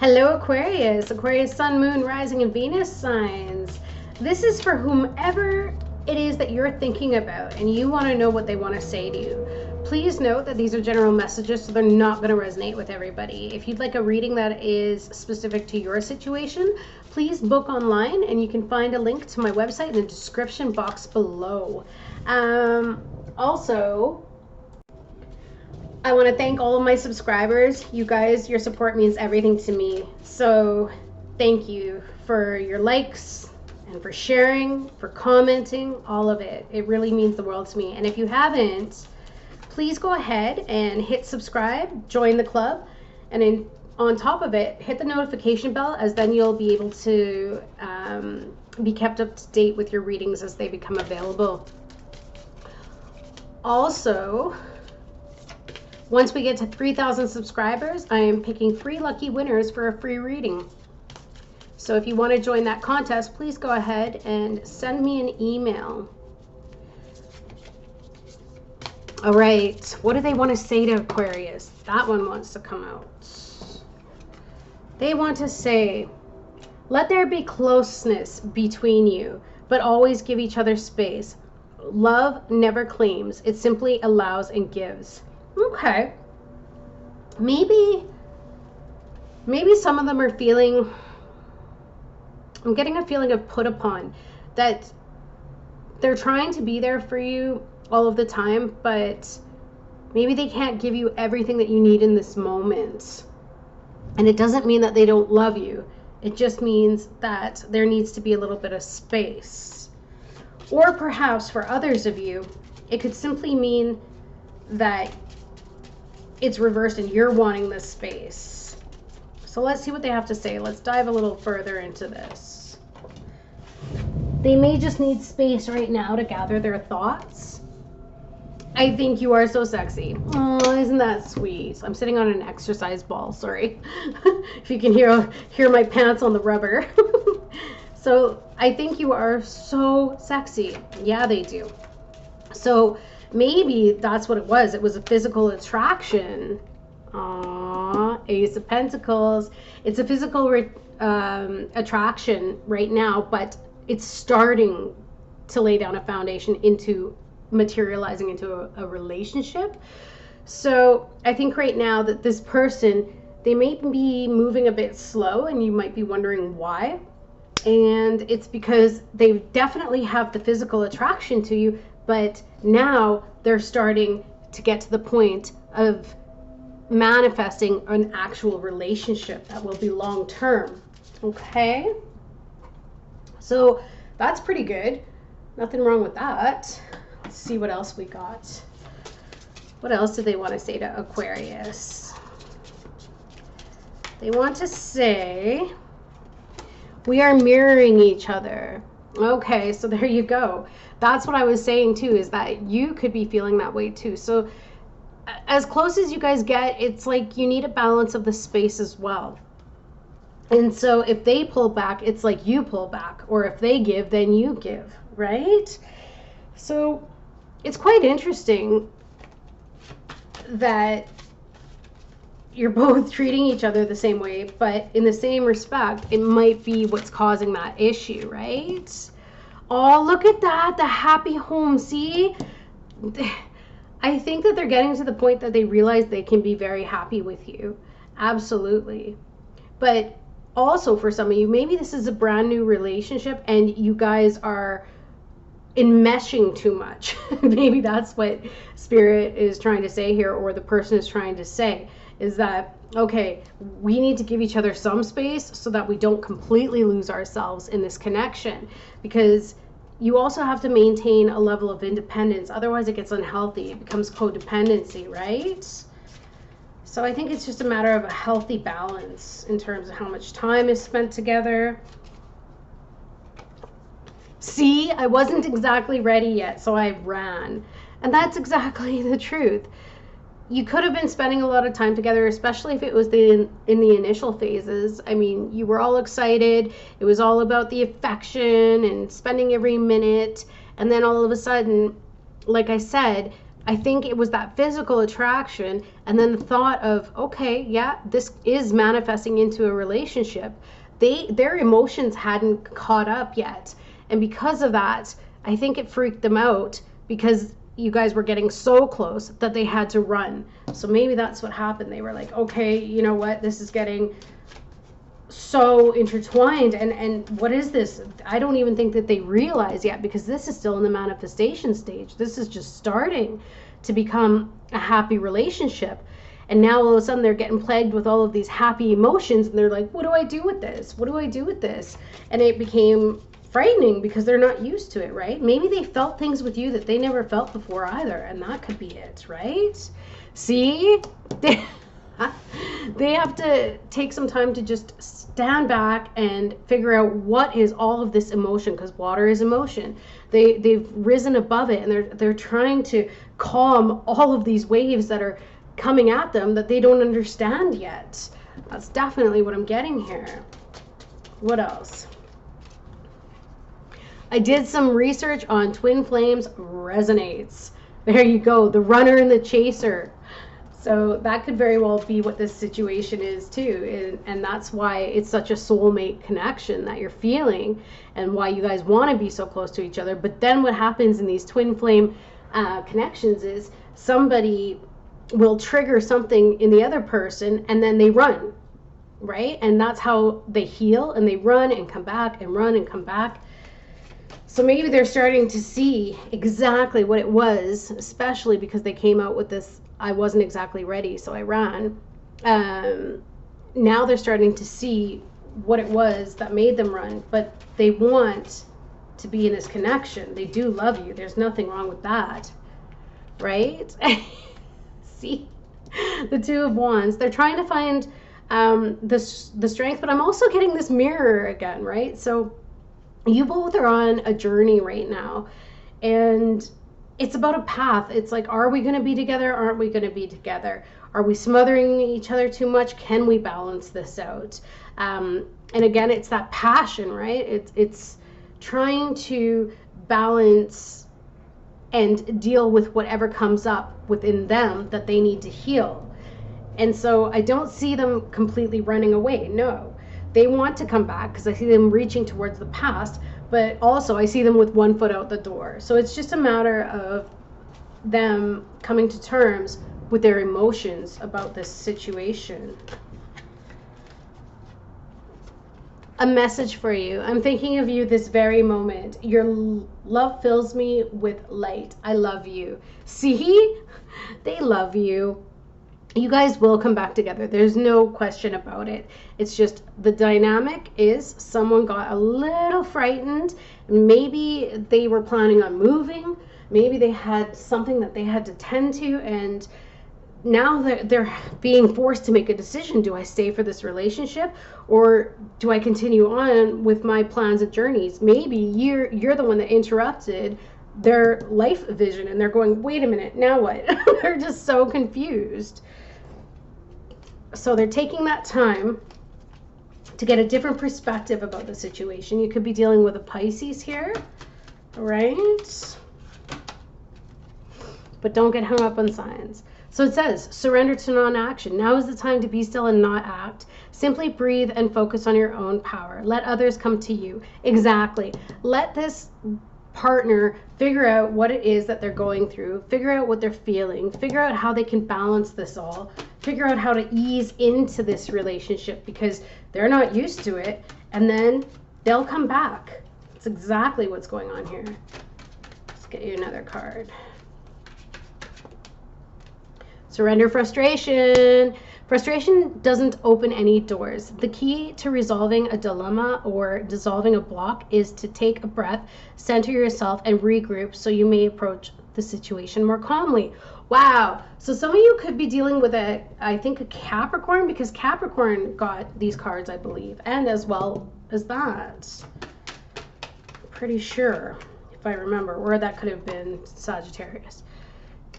Hello Aquarius, Aquarius Sun, Moon, Rising, and Venus signs. This is for whomever it is that you're thinking about and you want to know what they want to say to you. Please note that these are general messages, so they're not going to resonate with everybody. If you'd like a reading that is specific to your situation, please book online, and you can find a link to my website in the description box below. Also, I want to thank all of my subscribers. You guys, your support means everything to me. So thank you for your likes and for sharing, for commenting, all of it. It really means the world to me. And if you haven't, please go ahead and hit subscribe, join the club, and on top of it, hit the notification bell, as then you'll be able to be kept up to date with your readings as they become available. Also, once we get to 3,000 subscribers, I am picking 3 lucky winners for a free reading. So if you want to join that contest, please go ahead and send me an email. All right, what do they want to say to Aquarius? That one wants to come out. They want to say, let there be closeness between you, but always give each other space. Love never claims, it simply allows and gives. Okay, maybe some of them are feeling, I'm getting a feeling of put upon, that they're trying to be there for you all of the time, but maybe they can't give you everything that you need in this moment. And it doesn't mean that they don't love you. It just means that there needs to be a little bit of space. Or perhaps for others of you, it could simply mean that it's reversed and you're wanting this space. So let's see what they have to say. Let's dive a little further into this. They may just need space right now to gather their thoughts. I think you are so sexy. Oh, isn't that sweet? I'm sitting on an exercise ball, sorry. If you can hear my pants on the rubber. So I think you are so sexy. Yeah, they do. So maybe that's what it was. It was a physical attraction. Aww, Ace of Pentacles. It's a physical attraction right now, but it's starting to lay down a foundation into materializing into a relationship. So I think right now that this person, they may be moving a bit slow, and you might be wondering why. And it's because they definitely have the physical attraction to you, but now they're starting to get to the point of manifesting an actual relationship that will be long term. Okay, so that's pretty good. Nothing wrong with that. Let's see what else we got. What else do they want to say to Aquarius? They want to say, we are mirroring each other. Okay, so there you go. That's what I was saying too, is that you could be feeling that way too. So as close as you guys get, it's like you need a balance of the space as well. And so if they pull back, it's like you pull back, or if they give, then you give, right? So it's quite interesting that you're both treating each other the same way, but in the same respect, it might be what's causing that issue, right? Oh, look at that, the happy home. See, I think that they're getting to the point that they realize they can be very happy with you. Absolutely. But also for some of you, maybe this is a brand new relationship and you guys are enmeshing too much. Maybe that's what Spirit is trying to say here, or the person is trying to say, is that, okay, we need to give each other some space so that we don't completely lose ourselves in this connection, because you also have to maintain a level of independence. Otherwise it gets unhealthy. It becomes codependency, right? So I think it's just a matter of a healthy balance in terms of how much time is spent together. See, I wasn't exactly ready yet, so I ran. And that's exactly the truth. You could have been spending a lot of time together, especially if it was in the initial phases. I mean, you were all excited. It was all about the affection and spending every minute. And then all of a sudden, like I said, I think it was that physical attraction and then the thought of, okay, yeah, this is manifesting into a relationship. Their emotions hadn't caught up yet. And because of that, I think it freaked them out because you guys were getting so close that they had to run. So maybe that's what happened. They were like, okay, you know what? This is getting so intertwined, and what is this? I don't even think that they realize yet, because this is still in the manifestation stage. This is just starting to become a happy relationship, and now all of a sudden they're getting plagued with all of these happy emotions, and they're like, what do I do with this? What do I do with this? And it became frightening because they're not used to it, right? Maybe they felt things with you that they never felt before either, and that could be it, right? See? They have to take some time to just stand back and figure out what is all of this emotion, because water is emotion. They've risen above it, and they're trying to calm all of these waves that are coming at them that they don't understand yet. That's definitely what I'm getting here. What else? I did some research on twin flames resonates. There you go, the runner and the chaser. So that could very well be what this situation is too. And that's why it's such a soulmate connection that you're feeling, and why you guys want to be so close to each other. But then what happens in these twin flame connections is somebody will trigger something in the other person, and then they run, right? And that's how they heal, and they run and come back and run and come back. So maybe they're starting to see exactly what it was, especially because they came out with this, I wasn't exactly ready, so I ran. Now they're starting to see what it was that made them run, but they want to be in this connection. They do love you. There's nothing wrong with that, right? See, the Two of Wands. They're trying to find the strength, but I'm also getting this mirror again, right? So you both are on a journey right now, and it's about a path. It's like, are we going to be together? Aren't we going to be together? Are we smothering each other too much? Can we balance this out? And again, it's that passion, right? It's trying to balance and deal with whatever comes up within them that they need to heal. And so I don't see them completely running away. No, they want to come back, because I see them reaching towards the past, but also I see them with one foot out the door. So it's just a matter of them coming to terms with their emotions about this situation. A message for you. I'm thinking of you this very moment. Your love fills me with light. I love you. See? They love you. You guys will come back together. There's no question about it. It's just the dynamic is someone got a little frightened. Maybe they were planning on moving. Maybe they had something that they had to tend to, and now they're being forced to make a decision. Do I stay for this relationship, or do I continue on with my plans and journeys? Maybe you're the one that interrupted their life vision, and they're going, wait a minute, now what? They're just so confused. So they're taking that time to get a different perspective about the situation. You could be dealing with a Pisces here, right? But don't get hung up on signs. So it says, surrender to non-action. Now is the time to be still and not act. Simply breathe and focus on your own power. Let others come to you. Exactly. Let this partner figure out what it is that they're going through, figure out what they're feeling, figure out how they can balance this all, figure out how to ease into this relationship, because they're not used to it, and then they'll come back. That's exactly what's going on here. Let's get you another card. Surrender frustration. Frustration doesn't open any doors. The key to resolving a dilemma or dissolving a block is to take a breath, center yourself, and regroup so you may approach the situation more calmly. Wow. So some of you could be dealing with I think a Capricorn, because Capricorn got these cards, I believe, and as well as that. Pretty sure, if I remember, or that could have been Sagittarius.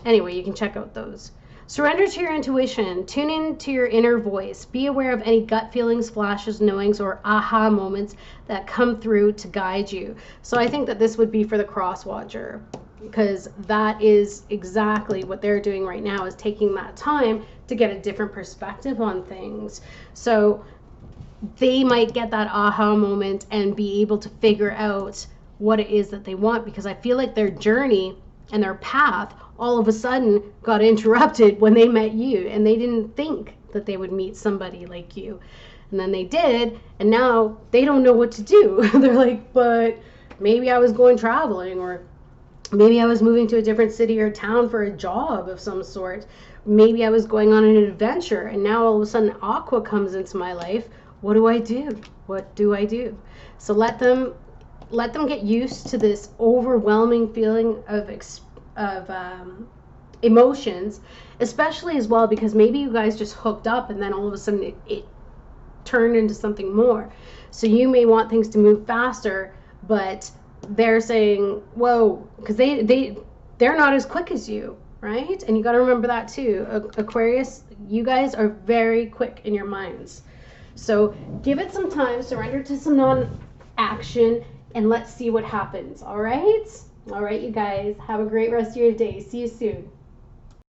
Anyway, you can check out those. Surrender to your intuition. Tune in to your inner voice. Be aware of any gut feelings, flashes, knowings, or aha moments that come through to guide you. So I think that this would be for the cross watcher. because that is exactly what they're doing right now, is taking that time to get a different perspective on things. So they might get that aha moment and be able to figure out what it is that they want, because I feel like their journey and their path all of a sudden got interrupted when they met you, and they didn't think that they would meet somebody like you. And then they did, and now they don't know what to do. They're like, but maybe I was going traveling, or maybe I was moving to a different city or town for a job of some sort. Maybe I was going on an adventure, and now all of a sudden Aqua comes into my life. What do I do? What do I do? So let them get used to this overwhelming feeling of emotions, especially as well because maybe you guys just hooked up and then all of a sudden it turned into something more. So you may want things to move faster, but they're saying, whoa, because they're not as quick as you, right? And you got to remember that too. Aquarius, you guys are very quick in your minds. So give it some time, surrender to some non-action, and let's see what happens. All right, you guys, have a great rest of your day. See you soon.